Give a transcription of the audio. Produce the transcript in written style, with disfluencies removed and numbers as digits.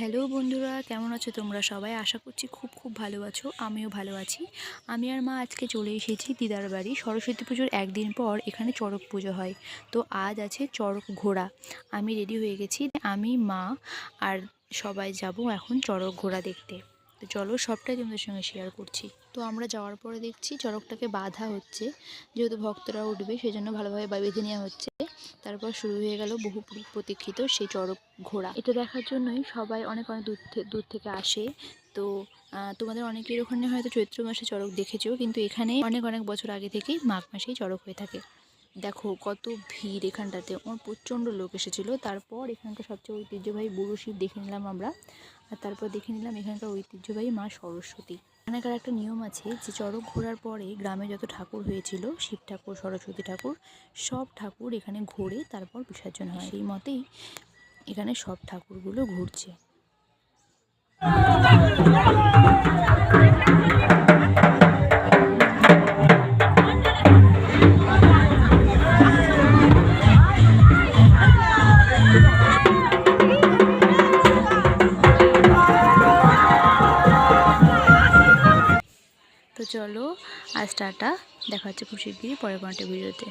Hello বন্ধুরা, কেমন আছো তোমরা সবাই? আশা করছি খুব ভালো আছো। আমিও ভালো আছি। আমি আর মা আজকে চলে এসেছি দিদার বাড়ি। সরস্বতী পুজোর একদিন পর এখানে চড়ক পুজো হয়। তো আজ আছে চড়ক ঘোড়া। আমি রেডি হয়ে গেছি। আমি, মা আর সবাই যাব এখন চড়ক ঘোড়া দেখতে। তো চলো, সবটাই তোমাদের সঙ্গে শেয়ার করছি। তো আমরা যাওয়ার পরে দেখছি চড়কটাকে বাঁধা হচ্ছে, যেহেতু ভক্তরা উঠবে সেজন্য ভালোভাবে বেঁধে নেওয়া হচ্ছে। তারপর শুরু হয়ে গেল বহু প্রতীক্ষিত সেই চড়ক ঘোড়া। এটা দেখার জন্যই সবাই অনেক দূর থেকে আসে। তো তোমাদের অনেকের ওখানে হয়তো চৈত্র মাসে চড়ক দেখেছো, কিন্তু এখানে অনেক বছর আগে থেকেই মাঘ মাসেই চড়ক হয়ে থাকে। দেখো কত ভিড় এখানটাতে, প্রচণ্ড লোক এসেছিলো। তারপর এখানকার সবচেয়ে ঐতিহ্যবাহী বুড়ো শিব দেখে নিলাম আমরা। আর তারপর দেখে নিলাম এখানকার ঐতিহ্যবাহী মা সরস্বতী। এখানকার একটা নিয়ম আছে যে চড়ক ঘোরার পরে গ্রামে যত ঠাকুর হয়েছিল, শিব ঠাকুর, সরস্বতী ঠাকুর, সব ঠাকুর এখানে ঘোরে তারপর বিসর্জন হয়। সেই মতেই এখানে সব ঠাকুরগুলো ঘুরছে। তো চলো, আজ টাটা, দেখা হচ্ছে খুব শিগগিরই পরের কোনো একটা ভিডিওতে।